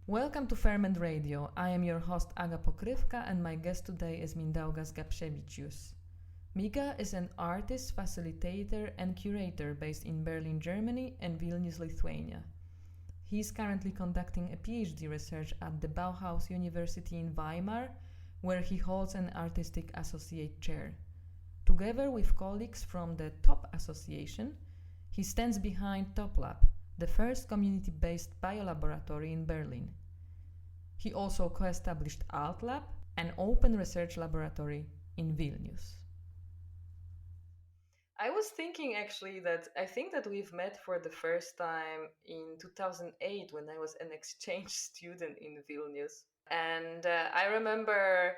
Welcome to Ferment Radio. I am your host Aga Pokrywka and my guest today is Mindaugas Gapševičius. Miga is an artist, facilitator and curator based in Berlin, Germany and Vilnius, Lithuania. He is currently conducting a PhD research at the Bauhaus University in Weimar, where he holds an artistic associate chair. Together with colleagues from the TOP Association, he stands behind TopLab, the first community-based biolaboratory in Berlin. He also co-established AltLab, an open research laboratory in Vilnius. I was thinking actually that I think that we've met for the first time in 2008 when I was an exchange student in Vilnius. And I remember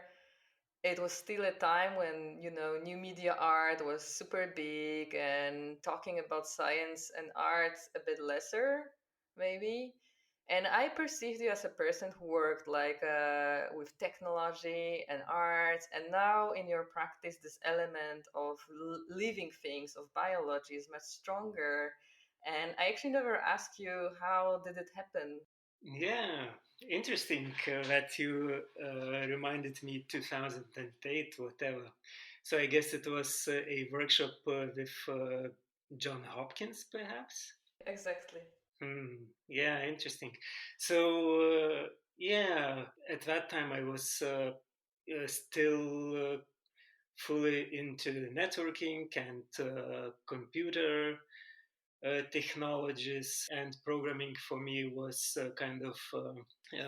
it was still a time when, new media art was super big and talking about science and art a bit lesser, maybe. And I perceived you as a person who worked with technology and art. And now in your practice, this element of living things, of biology is much stronger. And I actually never asked you, how did it happen? Yeah, interesting that you reminded me 2008, whatever. So I guess it was a workshop with John Hopkins, perhaps? Exactly. Yeah, interesting. So, at that time I was still fully into networking and computer technologies, and programming for me was kind of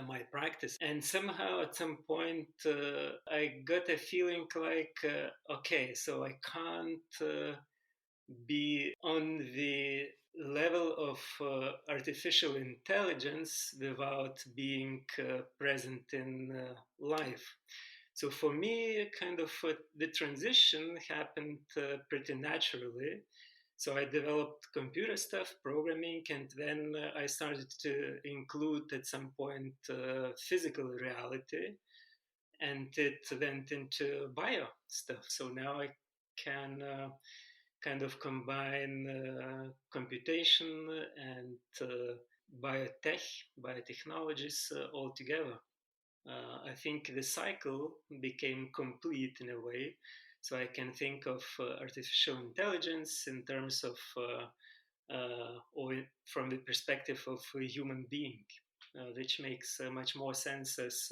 my practice. And somehow at some point I got a feeling like, okay, so I can't be on the level of artificial intelligence without being present in life. So for me, kind of the transition happened pretty naturally. So I developed computer stuff, programming, and then I started to include at some point physical reality, and it went into bio stuff. So now I can kind of combine computation and biotechnologies all together. I think the cycle became complete in a way. So I can think of artificial intelligence in terms of, or from the perspective of a human being, which makes much more sense as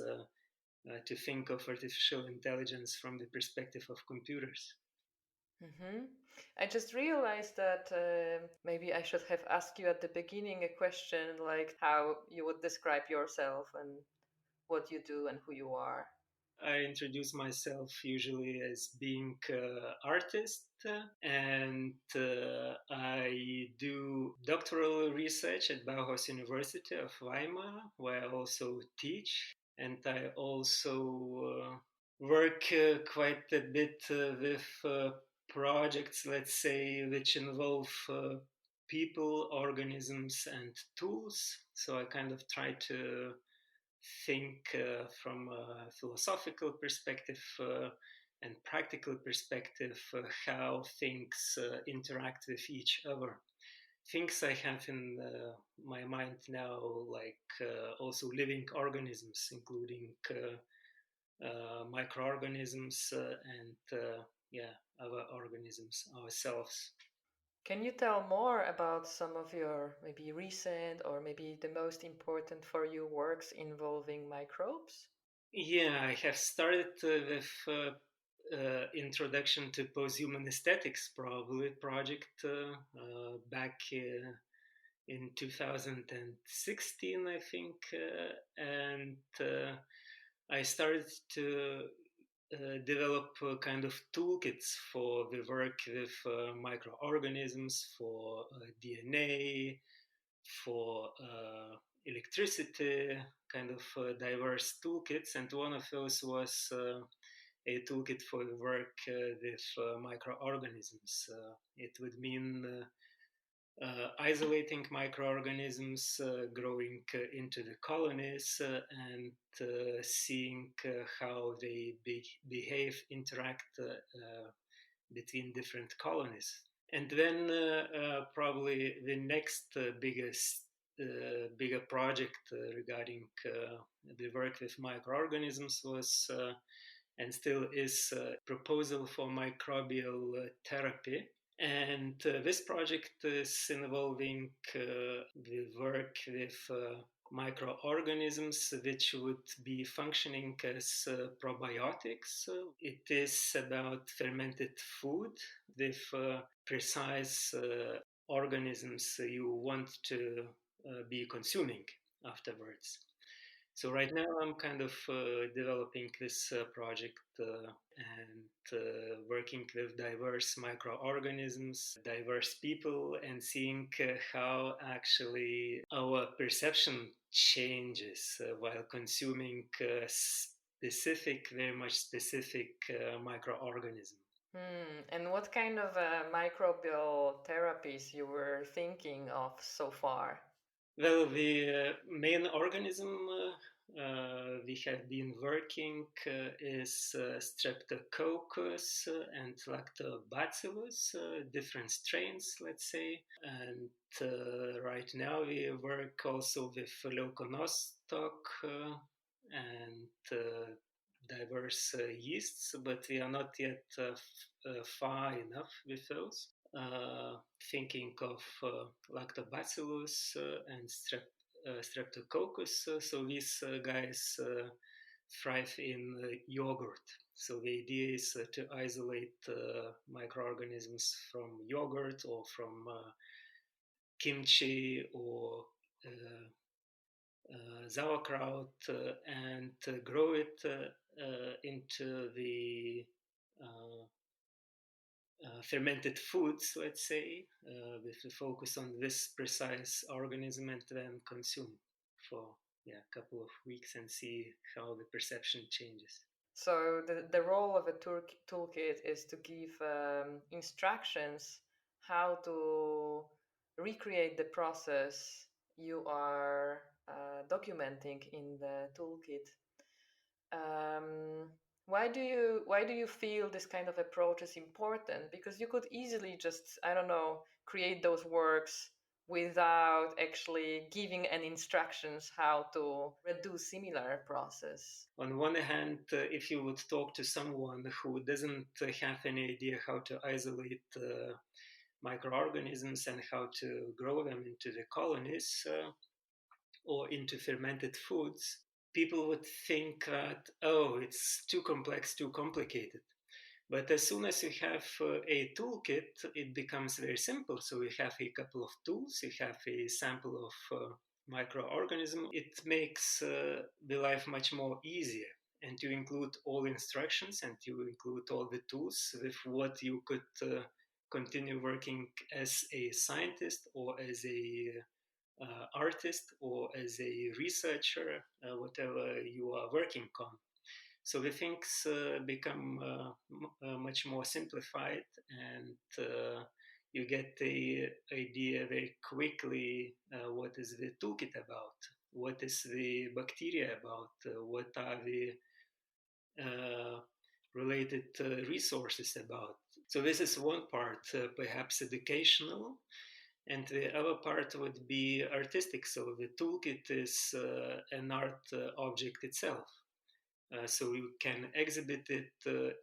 to think of artificial intelligence from the perspective of computers. Mm-hmm. I just realized that maybe I should have asked you at the beginning a question like how you would describe yourself and what you do and who you are. I introduce myself usually as being artist, and I do doctoral research at Bauhaus University of Weimar, where I also teach, and I also work quite a bit with projects, let's say, which involve people, organisms, and tools. So I kind of try to think from a philosophical perspective and practical perspective how things interact with each other. Things I have in my mind now, like also living organisms, including microorganisms and other organisms ourselves. Can you tell more about some of your maybe recent or maybe the most important for you works involving microbes? Yeah, I have started with introduction to post-human aesthetics, probably project back in 2016, I think, and I started to develop kind of toolkits for the work with microorganisms, for DNA, for electricity, kind of diverse toolkits, and one of those was a toolkit for work with microorganisms. It would mean isolating microorganisms, growing into the colonies, and seeing how they behave, interact between different colonies. And then probably the next biggest bigger project regarding the work with microorganisms was and still is a proposal for microbial therapy. And this project is involving the work with microorganisms which would be functioning as probiotics. It is about fermented food with precise organisms you want to be consuming afterwards. So right now I'm kind of developing this project and working with diverse microorganisms, diverse people, and seeing how actually our perception changes while consuming specific, very much specific microorganism. And what kind of microbial therapies you were thinking of so far? Well, the main organism we have been working is Streptococcus and Lactobacillus, different strains, let's say. And right now we work also with Leuconostoc and diverse yeasts, but we are not yet far enough with those. Thinking of Lactobacillus and Streptococcus. So these guys thrive in yogurt. So the idea is to isolate microorganisms from yogurt or from kimchi or sauerkraut and grow it into the fermented foods, let's say, with the focus on this precise organism and then consume for a couple of weeks and see how the perception changes. So the role of a toolkit is to give instructions how to recreate the process you are documenting in the toolkit. Why do you feel this kind of approach is important? Because you could easily just, I don't know, create those works without actually giving any instructions how to redo similar process. On one hand, if you would talk to someone who doesn't have any idea how to isolate microorganisms and how to grow them into the colonies or into fermented foods, people would think that, oh, it's too complex, too complicated. But as soon as you have a toolkit, it becomes very simple. So you have a couple of tools, you have a sample of microorganism. It makes the life much more easier. And you include all instructions and you include all the tools with what you could continue working as a scientist or as a artist or as a researcher, whatever you are working on. So the things become much more simplified and you get the idea very quickly what is the toolkit about, what is the bacteria about, what are the related resources about. So this is one part, perhaps educational. And the other part would be artistic. So the toolkit is an art object itself. So you can exhibit it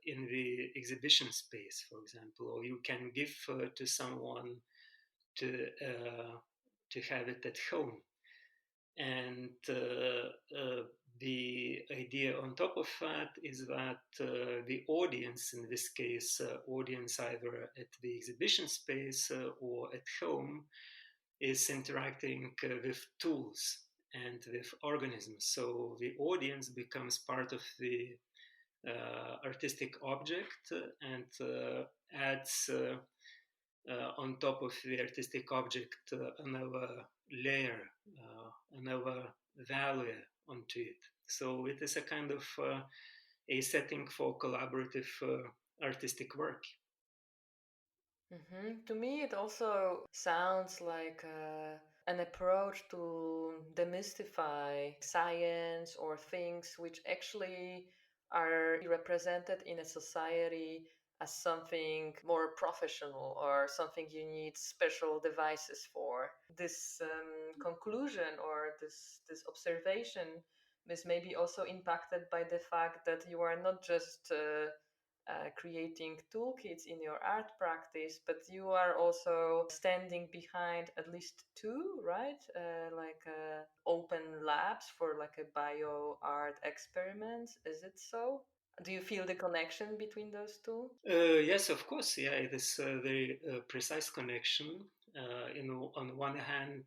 in the exhibition space, for example, or you can give to someone to have it at home. And the idea on top of that is that the audience, in this case, audience either at the exhibition space or at home, is interacting with tools and with organisms. So the audience becomes part of the artistic object and adds on top of the artistic object another layer, another value onto it. So it is a kind of a setting for collaborative artistic work. To me, it also sounds like an approach to demystify science or things which actually are represented in a society as something more professional or something you need special devices for. This conclusion or this observation is maybe also impacted by the fact that you are not just creating toolkits in your art practice, but you are also standing behind at least two, right? Open labs for like a bio art experiments. Is it so? Do you feel the connection between those two? Yes, of course. Yeah, it is a very precise connection. On one hand,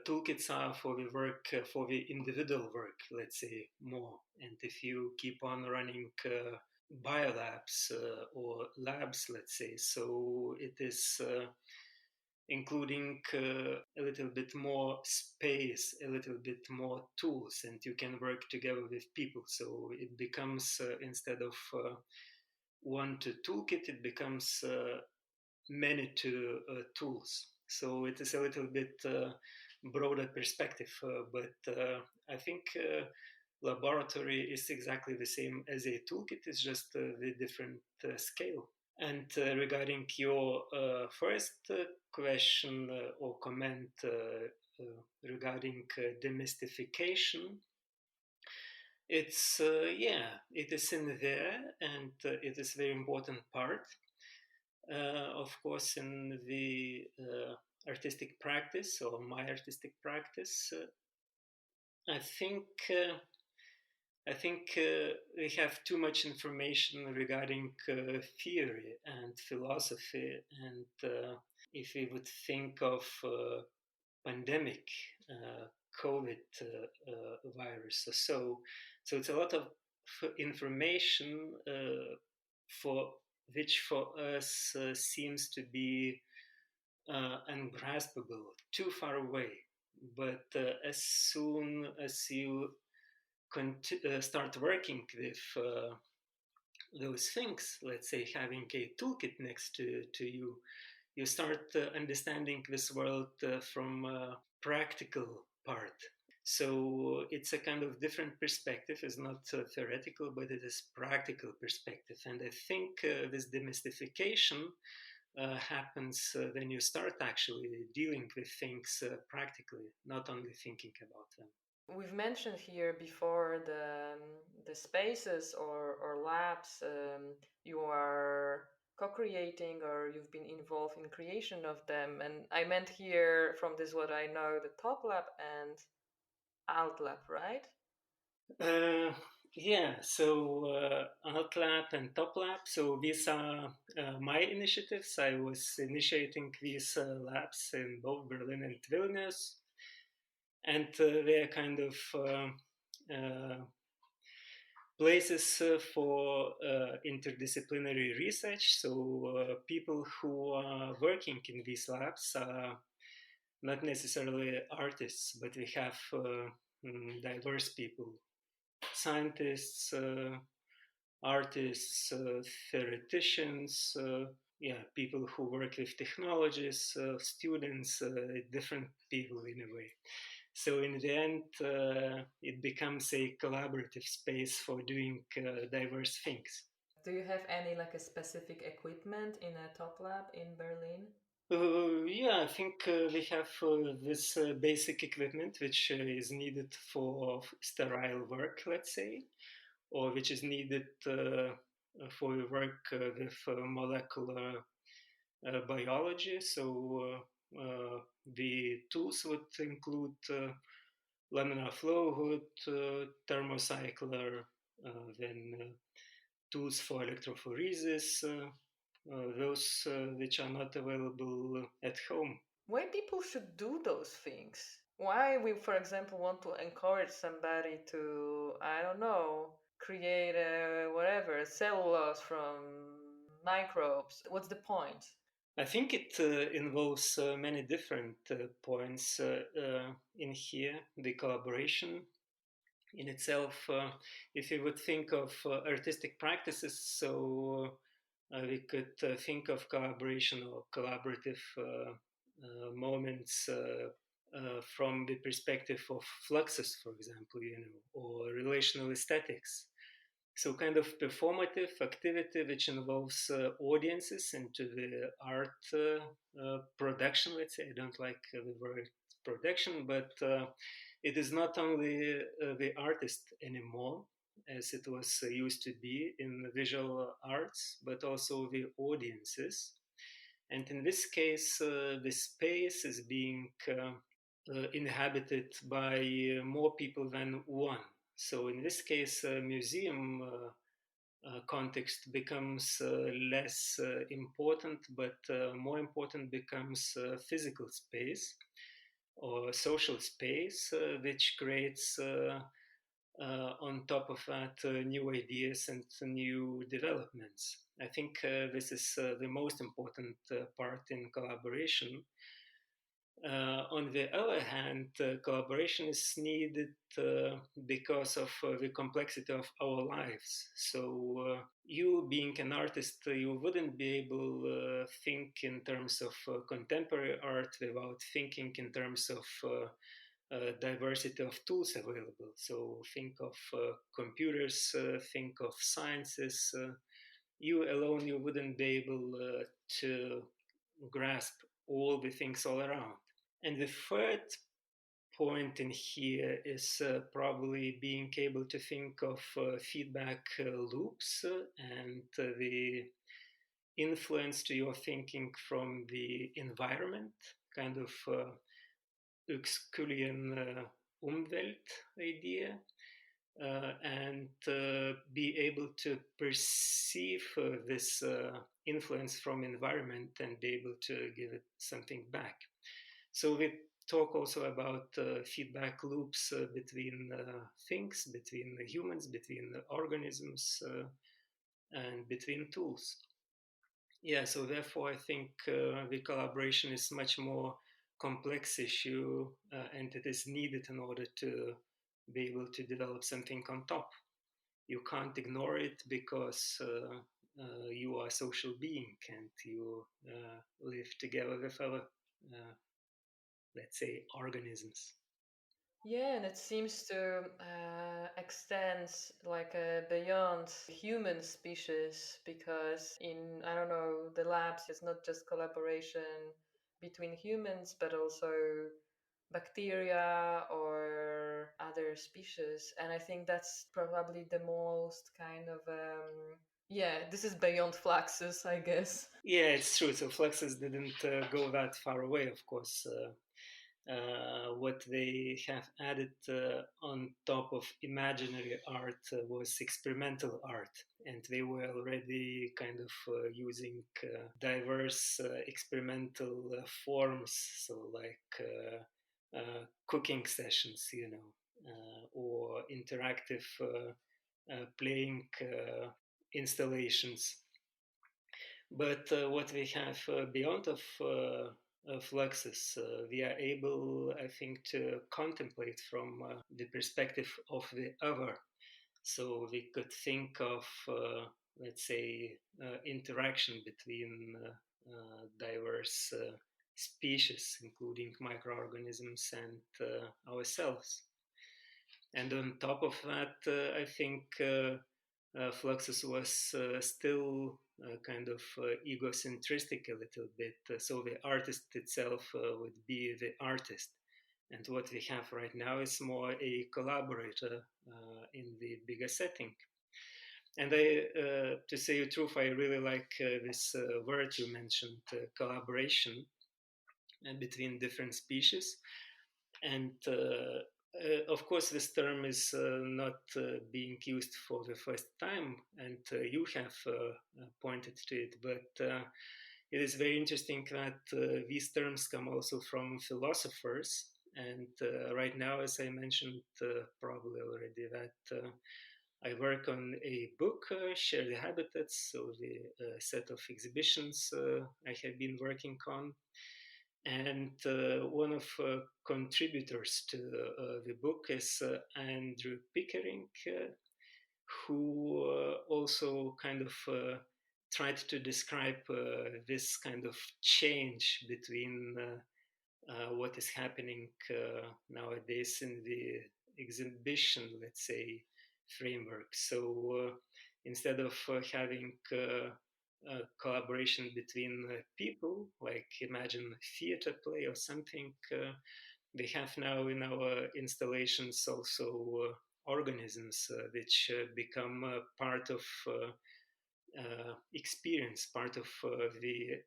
toolkits are for the work, for the individual work, let's say, more. And if you keep on running biolabs or labs, let's say, so it is including a little bit more space, a little bit more tools, and you can work together with people. So it becomes, instead of one to toolkit, it becomes many to tools. So it is a little bit broader perspective, but I think laboratory is exactly the same as a toolkit. It's just the different scale. And regarding your first question or comment regarding demystification, it's it is in there, and it is a very important part. Of course, in the artistic practice or my artistic practice, I think we have too much information regarding theory and philosophy, and if we would think of pandemic, COVID virus or so it's a lot of information for which for us seems to be ungraspable, too far away. But as soon as you start working with those things, let's say having a toolkit next to you, you start understanding this world from a practical part. So it's a kind of different perspective. It's not theoretical, but it is practical perspective. And I think this demystification happens when you start actually dealing with things practically, not only thinking about them. We've mentioned here before the spaces or labs you are co-creating, or you've been involved in creation of them. And I meant here, from this what I know, the top lab and alt lab, right? Alt lab and top lab. So these are my initiatives. I was initiating these labs in both Berlin and Vilnius, and they are kind of places for interdisciplinary research. So people who are working in these labs are not necessarily artists, but we have diverse people, scientists, artists, theoreticians, people who work with technologies, students, different people in a way. So in the end, it becomes a collaborative space for doing diverse things. Do you have any like a specific equipment in a top lab in Berlin? I think we have this basic equipment which is needed for sterile work, let's say, or which is needed for work with molecular biology. So the tools would include laminar flow hood, thermocycler, then tools for electrophoresis, those which are not available at home. Why people should do those things? Why we, for example, want to encourage somebody to, I don't know, create whatever, cellulose from microbes? What's the point? I think it involves many different points in here. The collaboration in itself, if you would think of artistic practices, so we could think of collaboration or collaborative moments from the perspective of fluxes, for example, or relational aesthetics. So kind of performative activity which involves audiences into the art production, let's say. I don't like the word production, but it is not only the artist anymore, as it was used to be in visual arts, but also the audiences. And in this case, the space is being inhabited by more people than one. So in this case, museum context becomes less important, but more important becomes physical space or social space, which creates on top of that new ideas and new developments. I think this is the most important part in collaboration. On the other hand, collaboration is needed because of the complexity of our lives. So, you being an artist, you wouldn't be able to think in terms of contemporary art without thinking in terms of diversity of tools available. So, think of computers, think of sciences. You alone, you wouldn't be able to grasp all the things all around. And the third point in here is probably being able to think of feedback loops and the influence to your thinking from the environment, kind of Uxkulian Umwelt idea, and be able to perceive this influence from environment and be able to give it something back. So we talk also about feedback loops between things, between humans, between organisms, and between tools. Yeah, so therefore I think the collaboration is much more complex issue, and it is needed in order to be able to develop something on top. You can't ignore it because you are a social being and you live together with other let's say, organisms. Yeah, and it seems to extend like beyond human species because in, I don't know, the labs, it's not just collaboration between humans, but also bacteria or other species. And I think that's probably the most kind of, yeah, this is beyond Fluxus, I guess. Yeah, it's true. So Fluxus didn't go that far away, of course. What they have added on top of imaginary art was experimental art, and they were already kind of using diverse experimental forms, so like cooking sessions, or interactive playing installations. But what we have beyond of Fluxus, we are able, I think, to contemplate from the perspective of the other. So we could think of, let's say, interaction between diverse species, including microorganisms and ourselves. And on top of that, I think Fluxus was still kind of egocentristic a little bit. So the artist itself would be the artist. And what we have right now is more a collaborator in the bigger setting. And to say the truth, I really like this word you mentioned, collaboration between different species. And of course, this term is not being used for the first time, and you have pointed to it, but it is very interesting that these terms come also from philosophers. And right now, as I mentioned probably already, that I work on a book, Share the Habitats, so the set of exhibitions I have been working on. And one of contributors to the book is Andrew Pickering, who also kind of tried to describe this kind of change between what is happening nowadays in the exhibition, let's say, framework. So instead of having collaboration between people, like imagine theater play or something, we have now in our installations also organisms which become part of experience, part of the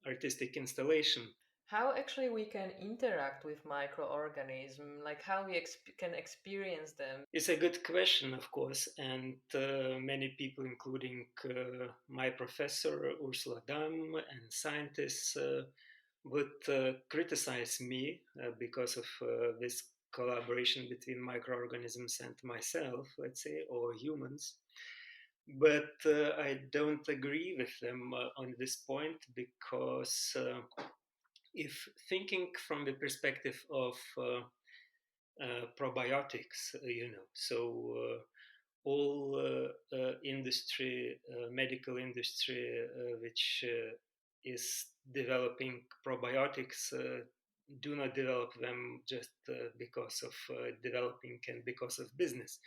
artistic installation. How actually we can interact with microorganisms, like how we can experience them? It's a good question, of course, and many people, including my professor Ursula Damm and scientists, would criticize me because of this collaboration between microorganisms and myself, let's say, or humans. But I don't agree with them on this point because if thinking from the perspective of probiotics, so all industry, medical industry, which is developing probiotics, do not develop them just because of developing and because of business.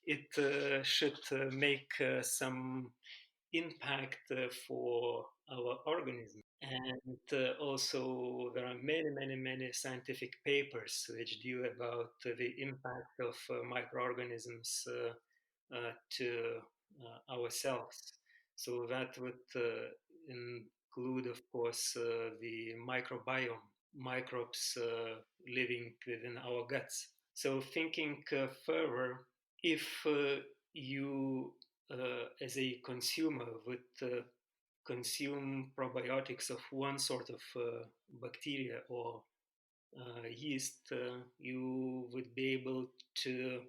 It should make some impact for our organism. And also, there are many, many, many scientific papers which deal about the impact of microorganisms to ourselves. So that would include, of course, the microbiome, microbes living within our guts. So, thinking further, if you, as a consumer, would consume probiotics of one sort of bacteria or yeast, you would be able to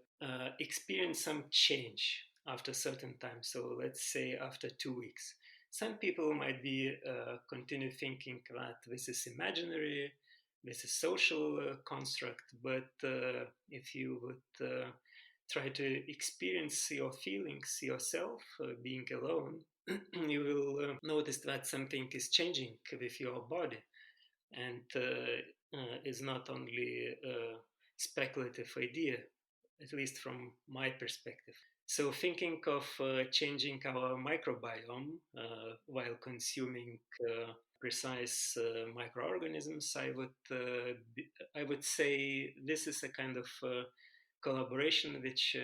experience some change after a certain time. So let's say after 2 weeks. Some people might be continue thinking that this is imaginary, this is social construct, but if you would try to experience your feelings yourself, being alone, you will notice that something is changing with your body, and is not only a speculative idea, at least from my perspective. So, thinking of changing our microbiome while consuming precise microorganisms, I would say this is a kind of collaboration which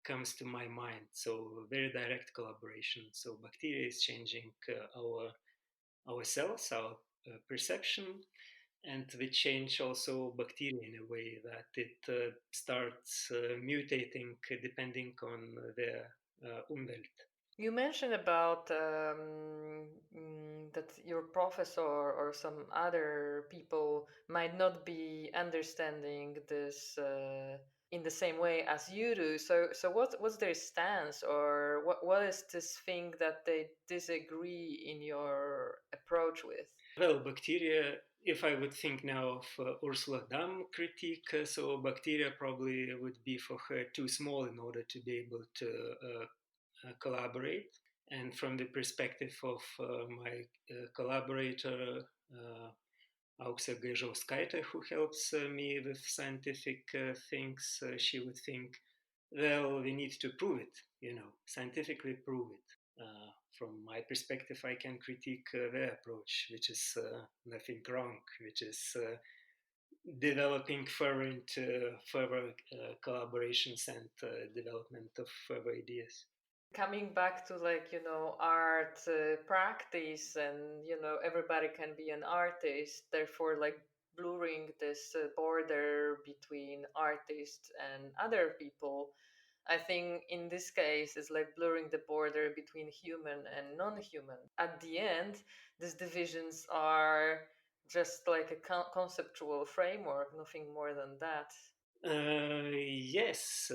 comes to my mind. So, very direct collaboration. So, bacteria is changing our cells, our perception, and we change also bacteria in a way that it starts mutating depending on their umwelt. You mentioned about that your professor or some other people might not be understanding this in the same way as you do. So what's their stance, or what is this thing that they disagree in your approach with? Well, bacteria, if I would think now of Ursula Damm critique, so bacteria probably would be for her too small in order to be able to collaborate. And from the perspective of my collaborator, Auksė Gaižauskaitė, who helps me with scientific things, she would think, well, we need to prove it, scientifically prove it. From my perspective, I can critique their approach, which is nothing wrong, which is developing further into further collaborations and development of further ideas. Coming back to art practice, and everybody can be an artist, therefore blurring this border between artists and other people. I think in this case it's like blurring the border between human and non-human. At the end, these divisions are just like a conceptual framework, nothing more than that. Yes,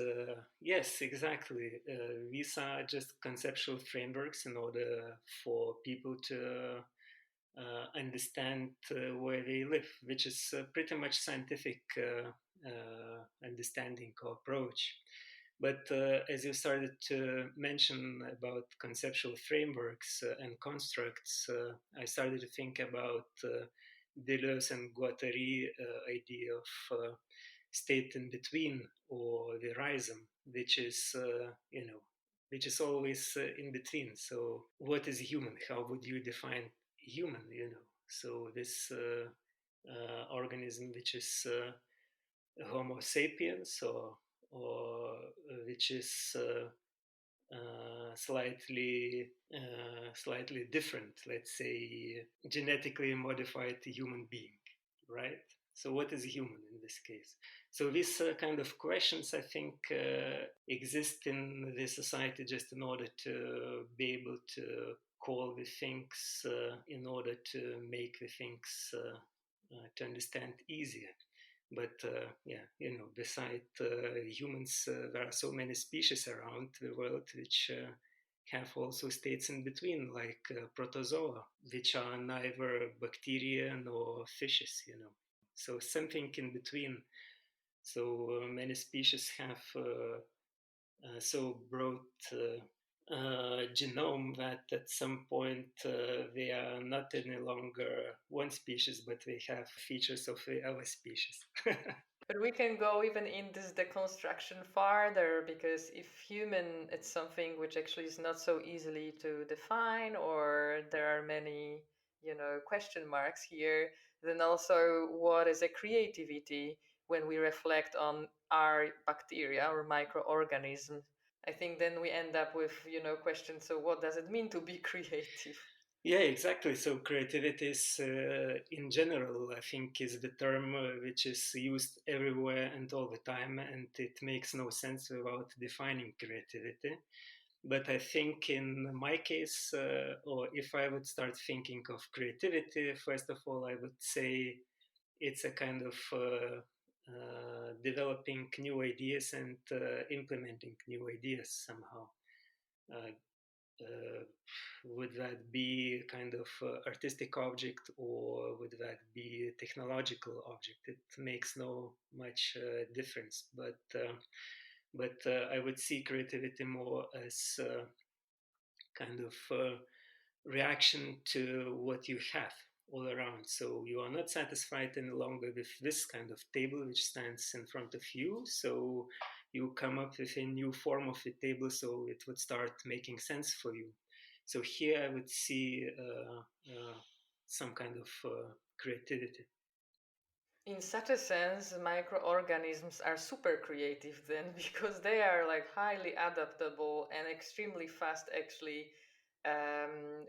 exactly. These are just conceptual frameworks in order for people to understand where they live, which is pretty much scientific understanding or approach. But as you started to mention about conceptual frameworks and constructs, I started to think about Deleuze and Guattari idea of state in between, or the rhizome, which is which is always in between. So, what is human? How would you define human? So this organism which is Homo sapiens, or which is slightly different, let's say genetically modified human being, right? So what is human in this case? So these kind of questions, I think, exist in the society just in order to be able to call the things, in order to make the things to understand easier. But beside humans, there are so many species around the world which have also states in between, like protozoa, which are neither bacteria nor fishes, So something in between. So many species have so broad genome that at some point they are not any longer one species, but they have features of the other species. But we can go even in this deconstruction farther, because if human, it's something which actually is not so easily to define, or there are many, question marks here, then also what is a creativity when we reflect on our bacteria or microorganisms? I think then we end up with, questions. So what does it mean to be creative? Yeah, exactly. So creativity is, in general, I think, is the term which is used everywhere and all the time, and it makes no sense without defining creativity. But I think in my case, or if I would start thinking of creativity, first of all, I would say it's a kind of developing new ideas and implementing new ideas somehow. Uh, uh, would that be kind of artistic object, or would that be a technological object? It makes no much difference, but I would see creativity more as kind of reaction to what you have all around. So you are not satisfied any longer with this kind of table which stands in front of you. So you come up with a new form of the table, so it would start making sense for you. So here I would see some kind of creativity. In such a sense, microorganisms are super creative then, because they are like highly adaptable and extremely fast, actually,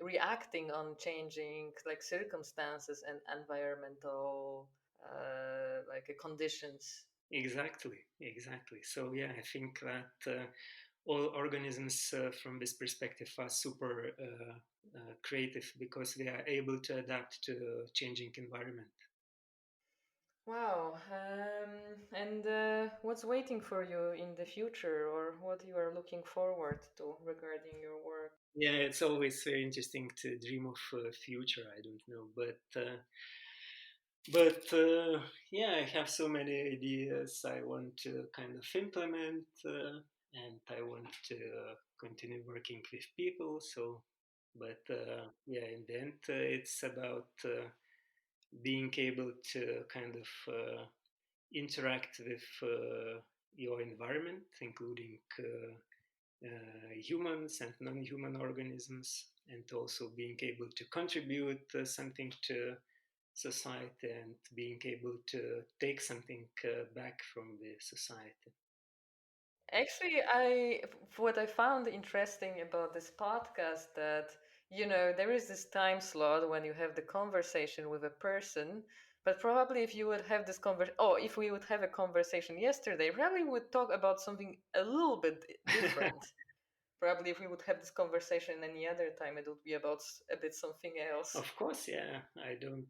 reacting on changing like circumstances and environmental conditions. Exactly. So yeah, I think that all organisms from this perspective are super creative, because they are able to adapt to changing environment. Wow. And what's waiting for you in the future, or what you are looking forward to regarding your work? Yeah, it's always very interesting to dream of future. I don't know, but yeah, I have so many ideas I want to kind of implement, and I want to continue working with people. So, but yeah, in the end, it's about being able to kind of interact with your environment, including humans and non-human organisms, and also being able to contribute something to society, and being able to take something back from the society. Actually, what I found interesting about this podcast, that there is this time slot when you have the conversation with a person, but probably if you would have this if we would have a conversation yesterday, probably we would talk about something a little bit different. Probably if we would have this conversation any other time, it would be about a bit something else. Of course, yeah, I don't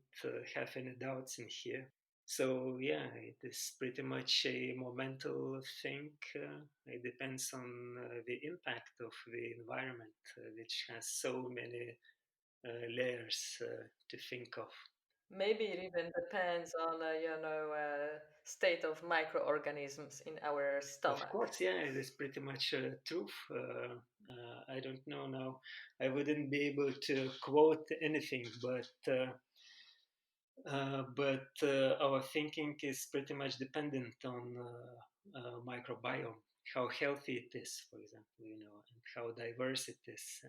have any doubts in here. So yeah, it is pretty much a momental thing. It depends on the impact of the environment, which has so many layers to think of. Maybe it even depends on state of microorganisms in our Of stomach. course, yeah, it is pretty much truth. I don't know now. I wouldn't be able to quote anything, but our thinking is pretty much dependent on microbiome, how healthy it is, for example, and how diverse it is.